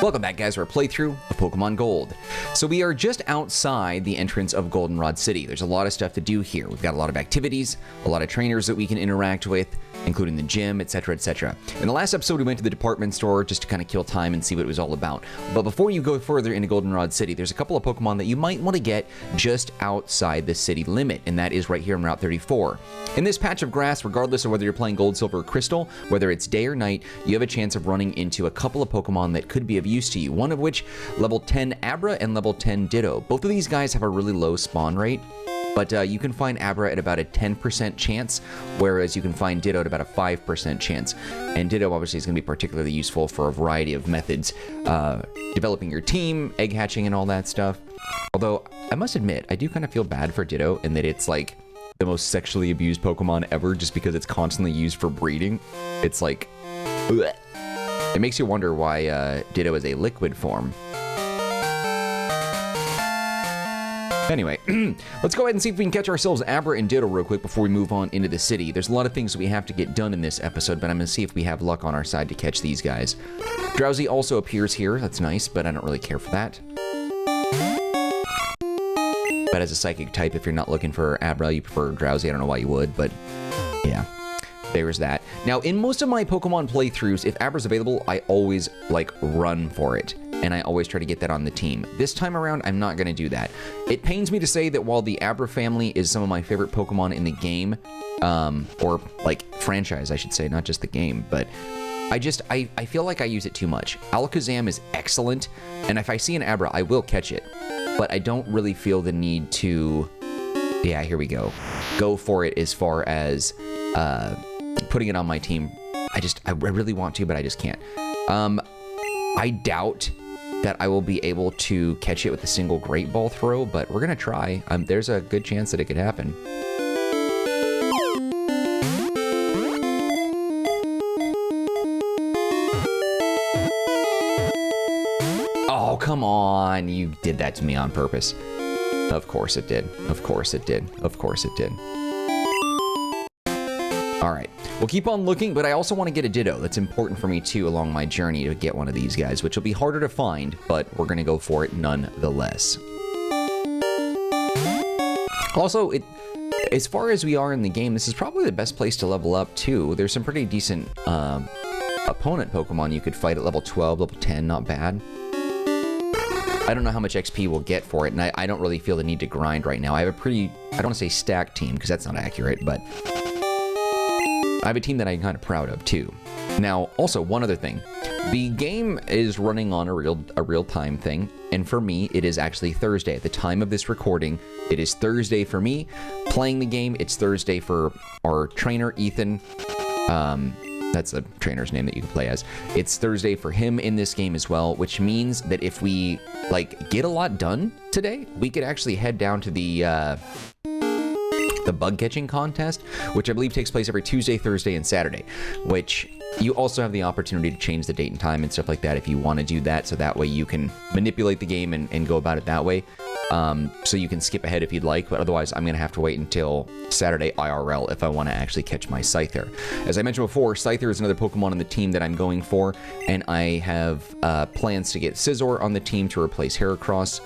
Welcome back, guys, to our playthrough of Pokemon Gold. So we are just outside the entrance of Goldenrod City. There's a lot of stuff to do here. We've got a lot of activities, a lot of trainers that we can interact with, including the gym, etc., etc. In the last episode, we went to the department store just to kind of kill time and see what it was all about. But before you go further into Goldenrod City, there's a couple of Pokemon that you might want to get just outside the city limit, and that is right here on Route 34. In this patch of grass, regardless of whether you're playing Gold, Silver, or Crystal, whether it's day or night, you have a chance of running into a couple of Pokemon that could be of use to you, one of which level 10 Abra and level 10 Ditto. Both of these guys have a really low spawn rate, but you can find Abra at about a 10% chance, whereas you can find Ditto at about a 5% chance. And Ditto obviously is going to be particularly useful for a variety of methods, developing your team, egg hatching, and all that stuff. Although, I must admit, I do kind of feel bad for Ditto in that it's like the most sexually abused Pokemon ever just because it's constantly used for breeding. It's like, bleh. It makes you wonder why Ditto is a liquid form. Anyway, let's go ahead and see if we can catch ourselves Abra and Ditto real quick before we move on into the city. There's a lot of things that we have to get done in this episode, but I'm going to see if we have luck on our side to catch these guys. Drowsy also appears here. That's nice, but I don't really care for that. But as a psychic type, if you're not looking for Abra, you prefer Drowsy. I don't know why you would, but yeah. There's that. Now, in most of my Pokemon playthroughs, if Abra's available, I always, run for it. And I always try to get that on the team. This time around, I'm not going to do that. It pains me to say that while the Abra family is some of my favorite Pokemon in the game, or, franchise, I should say, not just the game, but I feel like I use it too much. Alakazam is excellent, and if I see an Abra, I will catch it. But I don't really feel the need to, yeah, here we go for it as far as, putting it on my team. I really want to, but I just can't. I doubt that I will be able to catch it with a single Great Ball throw, but we're gonna try. There's a good chance that it could happen. Oh, come on. You did that to me on purpose. Of course it did. Of course it did. Of course it did. All right, we'll keep on looking, but I also want to get a Ditto. That's important for me, too, along my journey to get one of these guys, which will be harder to find, but we're going to go for it nonetheless. Also, as far as we are in the game, this is probably the best place to level up, too. There's some pretty decent opponent Pokemon you could fight at level 12, level 10, not bad. I don't know how much XP we'll get for it, and I don't really feel the need to grind right now. I have a pretty, I don't want to say stacked team, because that's not accurate, but I have a team that I'm kind of proud of, too. Now, also, one other thing. The game is running on a real-time thing, and for me, it is actually Thursday. At the time of this recording, it is Thursday for me. Playing the game, it's Thursday for our trainer, Ethan. That's the trainer's name that you can play as. It's Thursday for him in this game as well, which means that if we, get a lot done today, we could actually head down to the bug catching contest, which I believe takes place every Tuesday, Thursday, and Saturday, which you also have the opportunity to change the date and time and stuff like that if you want to do that, so that way you can manipulate the game and go about it that way. So you can skip ahead if you'd like, but otherwise I'm going to have to wait until Saturday IRL if I want to actually catch my Scyther. As I mentioned before, Scyther is another Pokemon on the team that I'm going for, and I have plans to get Scizor on the team to replace Heracross,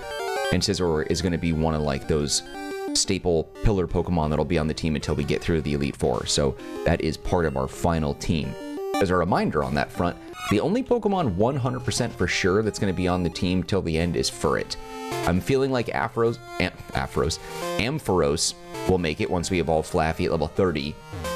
and Scizor is going to be one of those staple pillar Pokemon that'll be on the team until we get through the Elite Four, so that is part of our final team. As a reminder on that front, the only Pokemon 100% for sure that's going to be on the team till the end is Furret. I'm feeling like Ampharos will make it once we evolve Flaffy at level 30,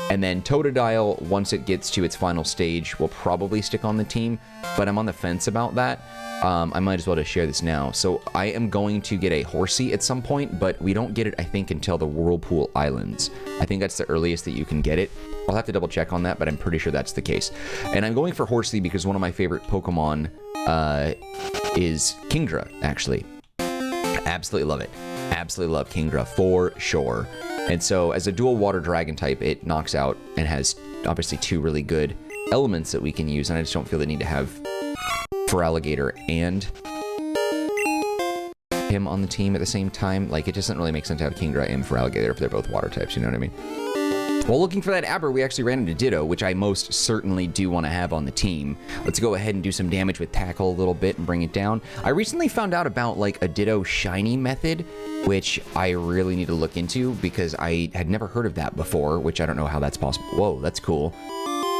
and then Totodile, once it gets to its final stage, will probably stick on the team, but I'm on the fence about that. I might as well just share this now. So I am going to get a Horsey at some point, but we don't get it, I think, until the Whirlpool Islands. I think that's the earliest that you can get it. I'll have to double check on that, but I'm pretty sure that's the case. And I'm going for Horsey because one of my favorite Pokemon is Kingdra, actually. Absolutely love it. Absolutely love Kingdra for sure. And so as a dual water dragon type, it knocks out and has obviously two really good elements that we can use, and I just don't feel the need to have Feraligatr and him on the team at the same time. It doesn't really make sense to have Kingdra and Feraligatr if they're both water types, you know what I mean? While looking for that Abra, we actually ran into Ditto, which I most certainly do want to have on the team. Let's go ahead and do some damage with Tackle a little bit and bring it down. I recently found out about like a Ditto shiny method, which I really need to look into because I had never heard of that before, which I don't know how that's possible. Whoa, that's cool.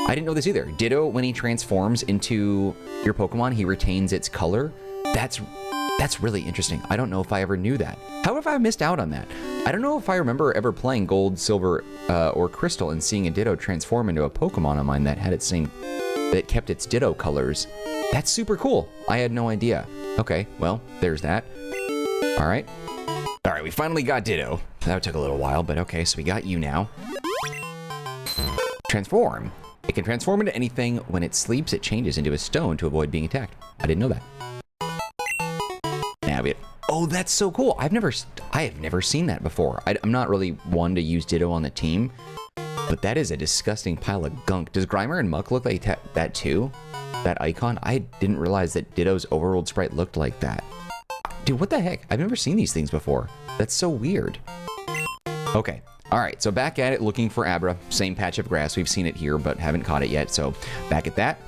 I didn't know this either. Ditto, when he transforms into your Pokemon, he retains its color. That's really interesting. I don't know if I ever knew that. How have I missed out on that? I don't know if I remember ever playing Gold, Silver, or Crystal and seeing a Ditto transform into a Pokemon of mine that had its same, that kept its Ditto colors. That's super cool. I had no idea. Okay, well, there's that. All right. All right, we finally got Ditto. That took a little while, but okay, so we got you now. Transform. It can transform into anything. When it sleeps, it changes into a stone to avoid being attacked. I didn't know that. Oh, that's so cool. I have never seen that before. I'm not really one to use Ditto on the team, but that is a disgusting pile of gunk. Does Grimer and Muck look like that too? That icon? I didn't realize that Ditto's overworld sprite looked like that. Dude, what the heck? I've never seen these things before. That's so weird. Okay. All right, so back at it, looking for Abra. Same patch of grass. We've seen it here, but haven't caught it yet, so back at that.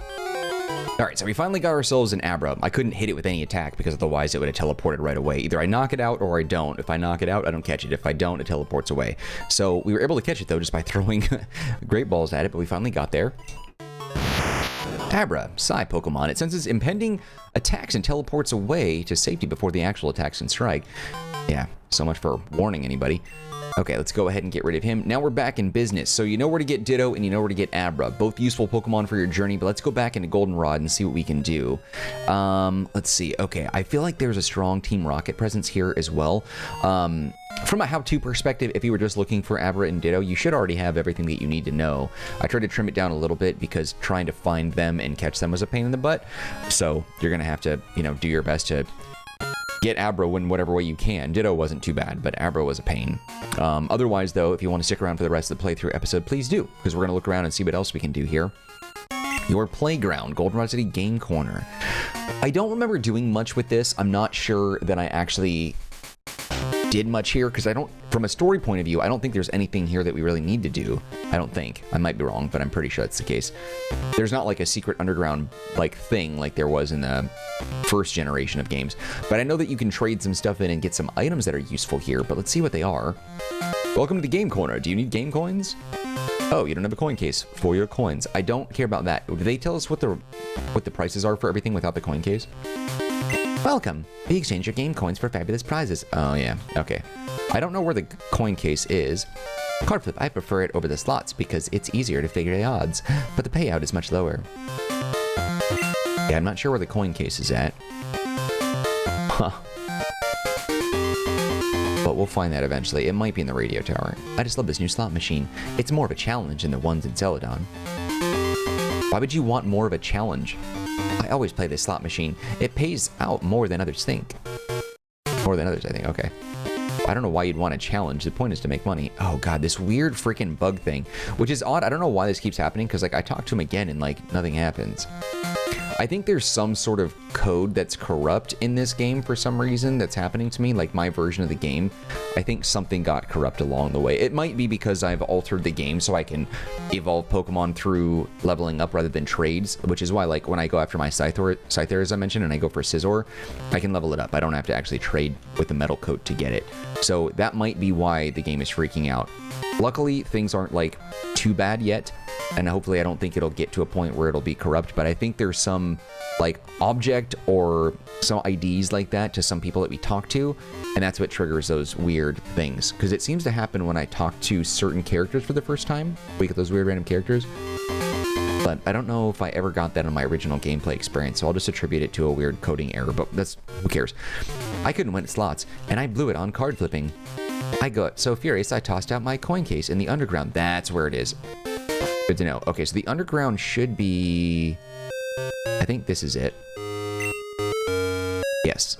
All right, so we finally got ourselves an Abra. I couldn't hit it with any attack because otherwise it would have teleported right away. Either I knock it out or I don't. If I knock it out, I don't catch it. If I don't, it teleports away. So we were able to catch it, though, just by throwing great balls at it, but we finally got there. Abra, Psy Pokemon. It senses impending attacks and teleports away to safety before the actual attacks can strike. Yeah, so much for warning anybody. Okay, let's go ahead and get rid of him. Now we're back in business. So you know where to get Ditto and you know where to get Abra. Both useful Pokemon for your journey, but let's go back into Goldenrod and see what we can do. Let's see. Okay, I feel like there's a strong Team Rocket presence here as well. From a how-to perspective, if you were just looking for Abra and Ditto, you should already have everything that you need to know. I tried to trim it down a little bit because trying to find them and catch them was a pain in the butt. So you're going to have to, you know, do your best to get Abra in whatever way you can. Ditto wasn't too bad, but Abra was a pain. Otherwise, though, if you want to stick around for the rest of the playthrough episode, please do, because we're going to look around and see what else we can do here. Your playground, Goldenrod City Game Corner. I don't remember doing much with this. I'm not sure that I actually did much here, because I don't, from a story point of view, I don't think there's anything here that we really need to do. I don't think. I might be wrong, but I'm pretty sure that's the case. There's not like a secret underground like thing like there was in the first generation of games. But I know that you can trade some stuff in and get some items that are useful here, but let's see what they are. Welcome to the Game Corner. Do you need game coins? Oh, you don't have a coin case for your coins. I don't care about that. Do they tell us what the prices are for everything without the coin case? Welcome. We exchange your game coins for fabulous prizes. Oh, yeah. Okay. I don't know where the coin case is. Card flip. I prefer it over the slots because it's easier to figure the odds, but the payout is much lower. Yeah, I'm not sure where the coin case is at. Huh. But we'll find that eventually. It might be in the radio tower. I just love this new slot machine. It's more of a challenge than the ones in Celadon. Why would you want more of a challenge? I always play this slot machine. It pays out more than others think. More than others, I think. Okay. I don't know why you'd want a challenge. The point is to make money. Oh, God, this weird freaking bug thing, which is odd. I don't know why this keeps happening, because, like, I talk to him again and, like, nothing happens. I think there's some sort of code that's corrupt in this game for some reason that's happening to me, like my version of the game. I think something got corrupt along the way. It might be because I've altered the game so I can evolve Pokemon through leveling up rather than trades, which is why, like, when I go after my Scyther, as I mentioned, and I go for Scizor, I can level it up. I don't have to actually trade with the metal coat to get it. So that might be why the game is freaking out. Luckily, things aren't, like, too bad yet. And hopefully I don't think it'll get to a point where it'll be corrupt, but I think there's some like object or some IDs like that to some people that we talk to, and that's what triggers those weird things. Because it seems to happen when I talk to certain characters for the first time. We get those weird random characters. But I don't know if I ever got that on my original gameplay experience, so I'll just attribute it to a weird coding error, but that's, who cares? I couldn't win at slots, and I blew it on card flipping. I got so furious I tossed out my coin case in the underground. That's where it is. Good to know. Okay, so the underground should be... I think this is it. Yes.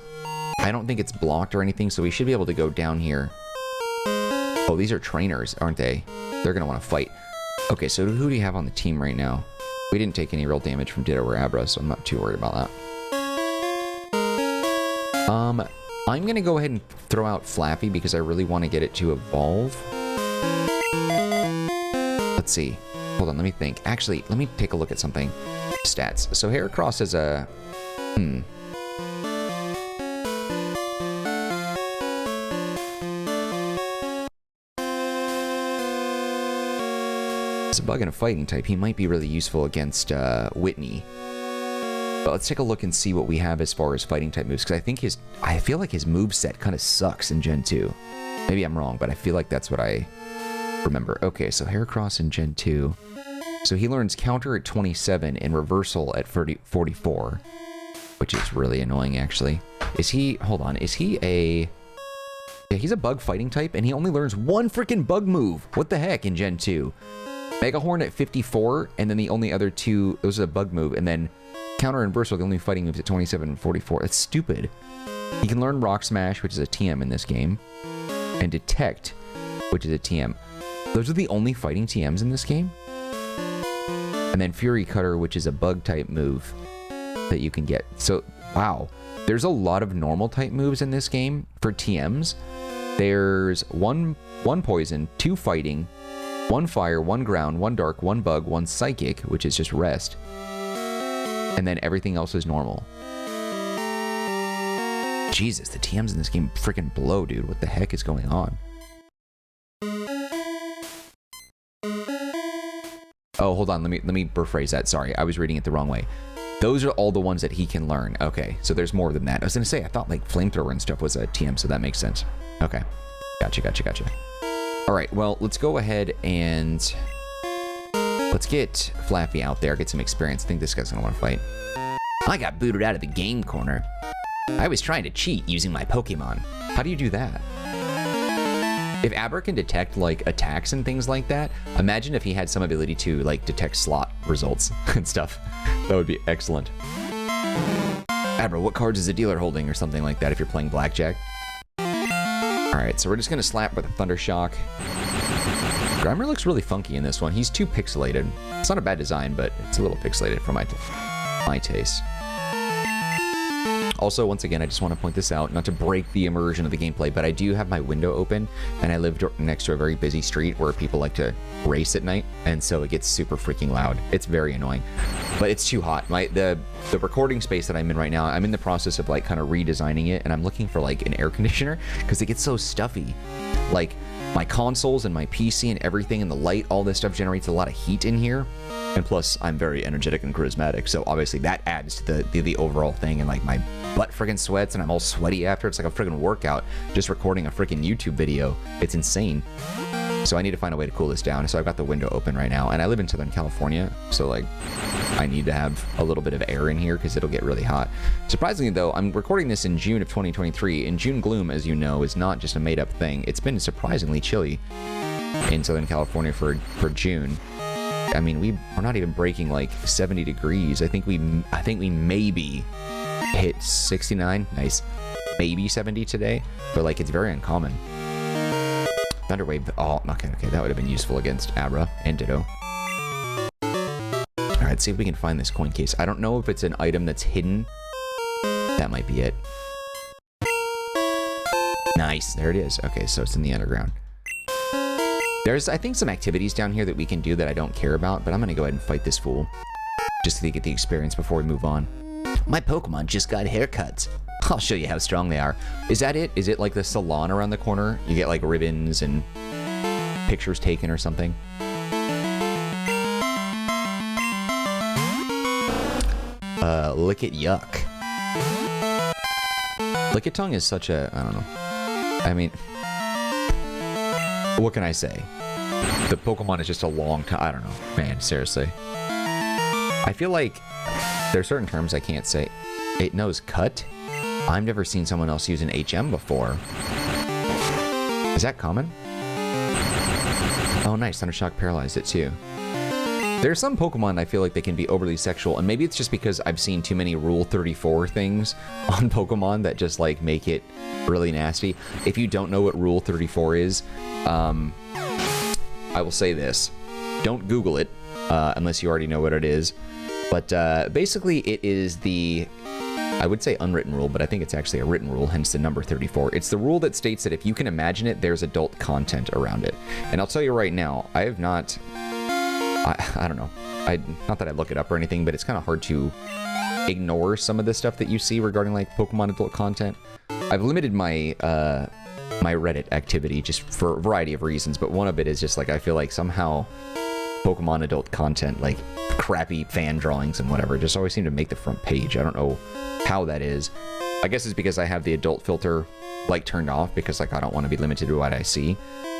I don't think it's blocked or anything, so we should be able to go down here. Oh, these are trainers, aren't they? They're going to want to fight. Okay, so who do you have on the team right now? We didn't take any real damage from Ditto or Abra, so I'm not too worried about that. I'm going to go ahead and throw out Flappy because I really want to get it to evolve. let's see. Hold on, let me think. Actually, let me take a look at something. Stats. So Heracross is a... It's a bug and a fighting type. He might be really useful against Whitney. But let's take a look and see what we have as far as fighting type moves, because I feel like his moveset kind of sucks in Gen 2. Maybe I'm wrong, but I feel like that's what I remember. Okay, so Heracross in Gen 2. So he learns counter at 27 and reversal at 44, which is really annoying, actually. Is he... Hold on. Is he a... Yeah, he's a bug fighting type, and he only learns one freaking bug move. What the heck in Gen 2? Mega Horn at 54, and then the only other two... Those are the bug move, and then... Counter and Reversal, the only fighting moves at 27 and 44. That's stupid. He can learn Rock Smash, which is a TM in this game. And Detect, which is a TM. Those are the only fighting TMs in this game. And then Fury Cutter, which is a bug type move that you can get. So, wow. There's a lot of normal type moves in this game for TMs. There's one poison, 2 fighting, 1 fire, 1 ground, 1 dark, 1 bug, 1 psychic, which is just rest. And then everything else is normal. Jesus, the TMs in this game freaking blow, dude. What the heck is going on? Oh, hold on. Let me rephrase that. Sorry, I was reading it the wrong way. Those are all the ones that he can learn. Okay, so there's more than that. I was gonna say, I thought like Flamethrower and stuff was a TM, so that makes sense. Okay, gotcha. All right, well, let's go ahead and... Let's get Flappy out there, get some experience. I think this guy's gonna want to fight. I got booted out of the game corner. I was trying to cheat using my Pokemon. How do you do that? If Abra can detect like attacks and things like that, imagine if he had some ability to like detect slot results and stuff. That would be excellent. Abra, what cards is the dealer holding or something like that if you're playing blackjack? All right, so we're just gonna slap with a Thunder Shock. Grimer looks really funky in this one. He's too pixelated. It's not a bad design, but it's a little pixelated for my taste. Also, once again, I just want to point this out, not to break the immersion of the gameplay, but I do have my window open, and I live next to a very busy street where people like to race at night, and so it gets super freaking loud. It's very annoying, but it's too hot. The recording space that I'm in right now, I'm in the process of like kind of redesigning it, and I'm looking for like an air conditioner because it gets so stuffy. Like, my consoles and my PC and everything and the light, all this stuff generates a lot of heat in here. And plus, I'm very energetic and charismatic, so obviously that adds to the overall thing, and like my butt friggin' sweats and I'm all sweaty after. It's like a friggin' workout just recording a friggin' YouTube video. It's insane. So I need to find a way to cool this down. So I've got the window open right now, and I live in Southern California, so like I need to have a little bit of air in here because it'll get really hot. Surprisingly though, I'm recording this in June of 2023, and June gloom, as you know, is not just a made up thing. It's been surprisingly chilly in Southern California for June. I mean, we're not even breaking like 70 degrees. I think we maybe hit 69. Nice. Maybe 70 today, but like it's very uncommon. Thunderwave. Oh, okay. That would have been useful against Abra and Ditto. All right, see if we can find this coin case. I don't know if it's an item that's hidden. That might be it. Nice. There it is. Okay, so it's in the underground. There's, I think, some activities down here that we can do that I don't care about, but I'm going to go ahead and fight this fool just to get the experience before we move on. My Pokemon just got haircuts. I'll show you how strong they are. Is that it? Is it like the salon around the corner? You get like ribbons and pictures taken or something? Lick it yuck. Lick it tongue is such a, I don't know. I mean, what can I say? The Pokemon is just a long time. I don't know, man, seriously. I feel like there are certain terms I can't say. It knows cut. I've never seen someone else use an HM before. Is that common? Oh, nice. Thundershock paralyzed it too. There's some Pokemon I feel like they can be overly sexual, and maybe it's just because I've seen too many Rule 34 things on Pokemon that just like make it really nasty. If you don't know what Rule 34 is, I will say this. Don't Google it unless you already know what it is. But basically it is the, I would say unwritten rule, but I think it's actually a written rule, hence the number 34. It's the rule that states that if you can imagine it, there's adult content around it. And I'll tell you right now, I have not I don't know. Not that I look it up or anything, but it's kind of hard to ignore some of the stuff that you see regarding like Pokemon adult content. I've limited my my Reddit activity just for a variety of reasons, but one of it is just like I feel like somehow Pokemon adult content, like crappy fan drawings and whatever, just always seem to make the front page. I don't know how that is. I guess it's because I have the adult filter like turned off because like I don't want to be limited to what I see,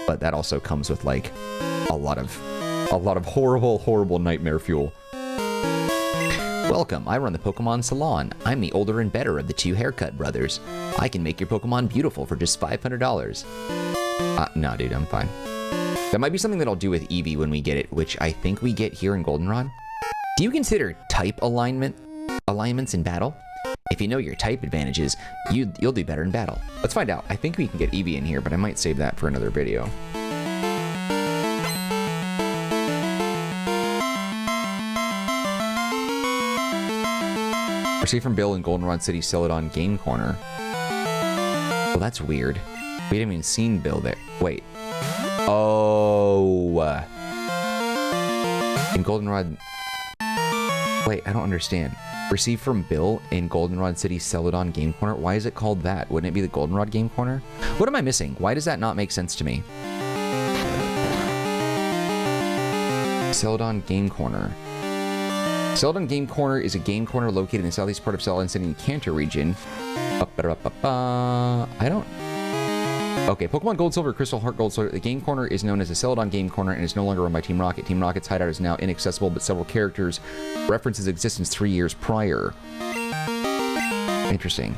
but that also comes with like a lot of horrible nightmare fuel. Welcome, I run the Pokemon Salon. I'm the older and better of the two haircut brothers. I can make your Pokemon beautiful for just $500. No, dude, I'm fine. That might be something that I'll do with Eevee when we get it, which I think we get here in Goldenrod. Do you consider type alignments in battle? If you know your type advantages, you'll do better in battle. Let's find out. I think we can get Eevee in here, but I might save that for another video. Receive from Bill in Goldenrod City Celadon Game Corner. Well, that's weird. We haven't even seen Bill there. Wait. Oh. In Goldenrod... Wait, I don't understand. Receive from Bill in Goldenrod City Celadon Game Corner? Why is it called that? Wouldn't it be the Goldenrod Game Corner? What am I missing? Why does that not make sense to me? Celadon Game Corner. Celadon Game Corner is a game corner located in the southeast part of Celadon City in the Kanto region. I don't... Okay, Pokemon Gold, Silver, Crystal, Heart, Gold, Silver. The game corner is known as the Celadon Game Corner and is no longer run by Team Rocket. Team Rocket's hideout is now inaccessible, but several characters reference its existence 3 years prior. Interesting.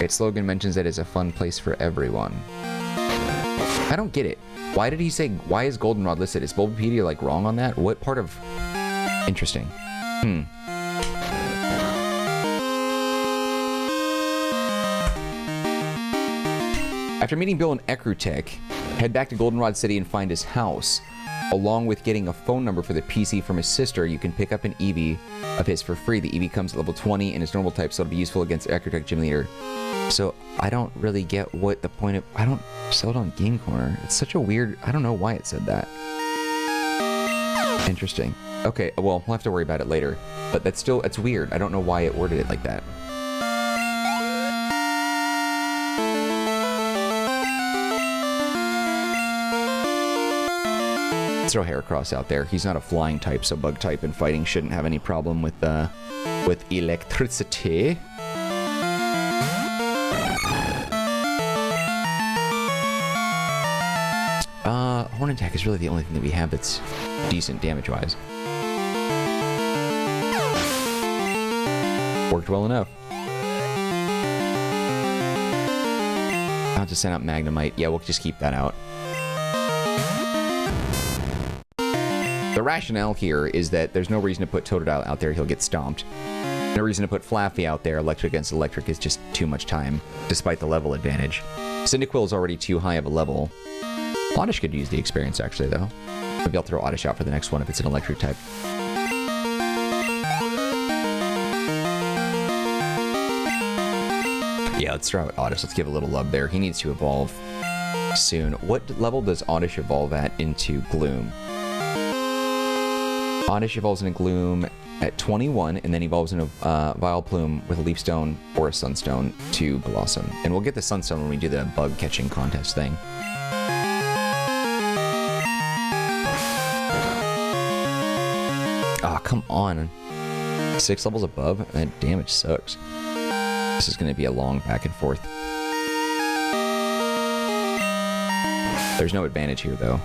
Its slogan mentions that it's a fun place for everyone. I don't get it. Why did he say, why is Goldenrod listed? Is Bulbapedia like wrong on that? What part of... Interesting. After meeting Bill in Ecrutech, head back to Goldenrod City and find his house. Along with getting a phone number for the PC from his sister, you can pick up an Eevee of his for free. The Eevee comes at level 20 and is normal type, so it'll be useful against Ecrutech Gym Leader. So I don't really get what the point of... I don't... Celadon Game Corner. It's such a weird... I don't know why it said that. Interesting. Okay, well, we'll have to worry about it later. But that's still... It's weird. I don't know why it worded it like that. Throw Heracross out there. He's not a flying type, so bug type and fighting shouldn't have any problem with electricity. Horn Attack is really the only thing that we have that's decent damage-wise. Worked well enough. I'll have to send out Magnemite. Yeah, we'll just keep that out. The rationale here is that there's no reason to put Totodile out there, he'll get stomped. No reason to put Flaffy out there, electric against electric is just too much time, despite the level advantage. Cyndaquil is already too high of a level. Oddish could use the experience actually though. Maybe I'll throw Oddish out for the next one if it's an electric type. Yeah, let's throw out Oddish, let's give a little love there. He needs to evolve soon. What level does Oddish evolve at into Gloom? Oddish evolves into Gloom at 21, and then evolves into Vileplume with a Leaf Stone or a Sunstone to Blossom. And we'll get the Sunstone when we do the bug catching contest thing. Ah, oh, come on. 6 levels above? That damage sucks. This is going to be a long back and forth. There's no advantage here, though.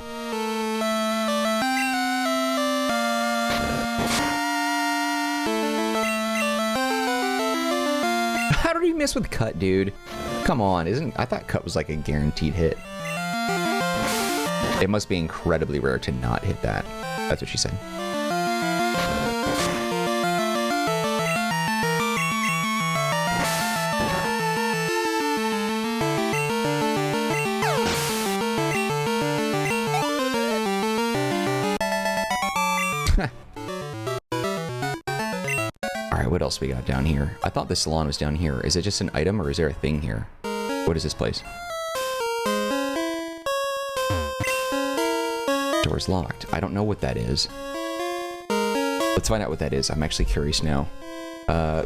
How did he miss with Cut, dude? Come on, I thought Cut was like a guaranteed hit. It must be incredibly rare to not hit that. That's what she said. What else we got down here? I thought the salon was down here. Is it just an item or is there a thing here? What is this place? is locked. I don't know what that is. Let's find out what that is. I'm actually curious now.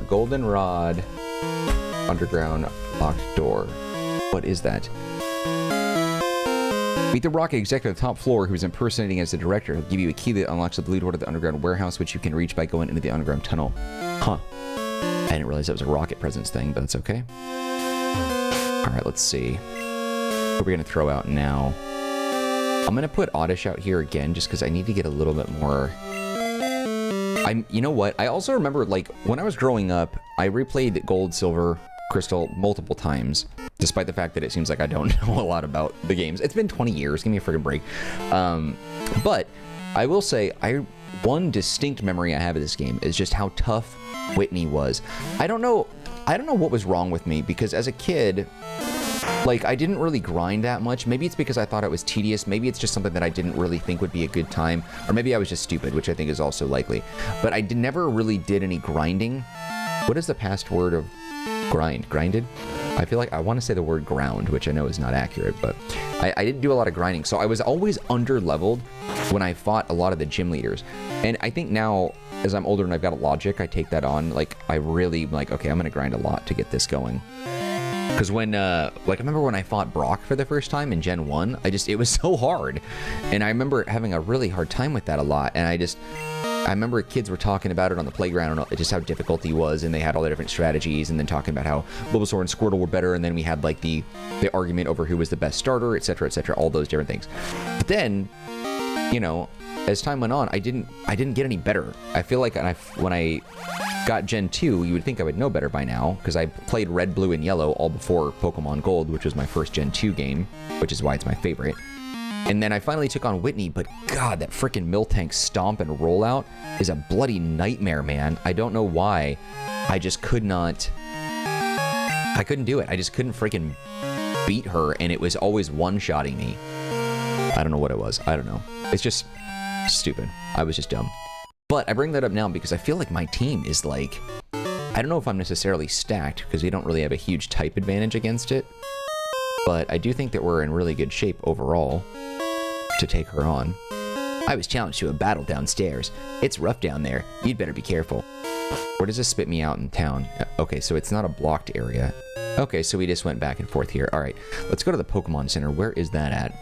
Goldenrod, underground, locked door. What is that? Meet the Rocket executive on the top floor who is impersonating as the director. He'll give you a key that unlocks the blue door to the underground warehouse, which you can reach by going into the underground tunnel. Huh. I didn't realize that was a Rocket presence thing, but that's okay. Alright, let's see. What are we going to throw out now? I'm going to put Oddish out here again, just because I need to get a little bit more... You know what? I also remember, like, when I was growing up, I replayed Gold, Silver, Crystal multiple times, despite the fact that it seems like I don't know a lot about the games. It's been 20 years. Give me a freaking break. But I will say, one distinct memory I have of this game is just how tough Whitney was. I don't know what was wrong with me, because as a kid, like, I didn't really grind that much. Maybe it's because I thought it was tedious. Maybe it's just something that I didn't really think would be a good time. Or maybe I was just stupid, which I think is also likely. But I never really did any grinding. What is the past word of grind? Grinded? I feel like I want to say the word ground, which I know is not accurate, but I didn't do a lot of grinding. So I was always under-leveled when I fought a lot of the gym leaders. And I think now, as I'm older and I've got a logic, I take that on. Like, I really, like, okay, I'm going to grind a lot to get this going. Because when, like, I remember when I fought Brock for the first time in Gen 1, it was so hard. And I remember having a really hard time with that a lot. And I remember kids were talking about it on the playground, and just how difficult he was, and they had all the different strategies, and then talking about how Bulbasaur and Squirtle were better, and then we had, like, the argument over who was the best starter, etc., all those different things. But then, you know, as time went on, I didn't get any better. I feel like when I got Gen 2, you would think I would know better by now, because I played Red, Blue, and Yellow all before Pokemon Gold, which was my first Gen 2 game, which is why it's my favorite. And then I finally took on Whitney, but God, that freaking Miltank stomp and rollout is a bloody nightmare, man. I don't know why. I just could not... I couldn't do it. I just couldn't freaking beat her, and it was always one-shotting me. I don't know what it was. I don't know. It's just stupid. I was just dumb. But I bring that up now because I feel like my team is like... I don't know if I'm necessarily stacked, because we don't really have a huge type advantage against it. But I do think that we're in really good shape overall to take her on. I was challenged to a battle downstairs. It's rough down there. You'd better be careful. Where does this spit me out in town? Okay, so it's not a blocked area. Okay, so we just went back and forth here. All right, let's go to the Pokemon Center. Where is that at?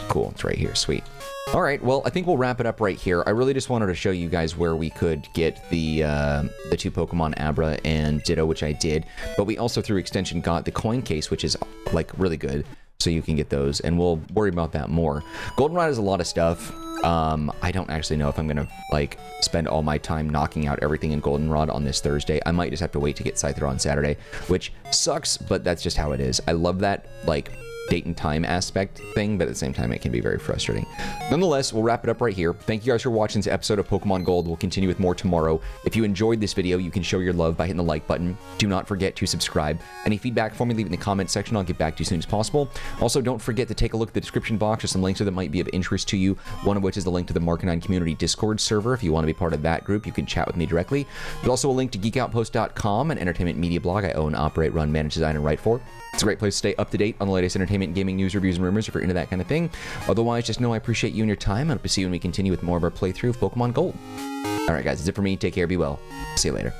Cool, it's right here. Sweet. All right, well, I think we'll wrap it up right here. I really just wanted to show you guys where we could get the two Pokemon, Abra and Ditto, which I did. But we also, through extension, got the coin case, which is, like, really good. So you can get those, and we'll worry about that more. Goldenrod is a lot of stuff. I don't actually know if I'm going to, like, spend all my time knocking out everything in Goldenrod on this Thursday. I might just have to wait to get Scyther on Saturday, which sucks, but that's just how it is. I love that, like, date and time aspect thing, but at the same time it can be very frustrating. Nonetheless, we'll wrap it up right here. Thank you guys for watching this episode of Pokemon Gold. We'll continue with more tomorrow. If you enjoyed this video, you can show your love by hitting the like button. Do not forget to subscribe. Any feedback for me, leave it in the comment section. I'll get back to you as soon as possible. Also, don't forget to take a look at the description box. There's some links that might be of interest to you, one of which is the link to the Marcanine community Discord server. If you want to be part of that group, you can chat with me directly. There's also a link to geekoutpost.com, an entertainment media blog I own, operate, run, manage, design, and write for. It's a great place to stay up to date on the latest entertainment, gaming, news, reviews, and rumors if you're into that kind of thing. Otherwise, just know I appreciate you and your time, and I hope to see you when we continue with more of our playthrough of Pokemon Gold. Alright guys, that's it for me. Take care, be well. See you later.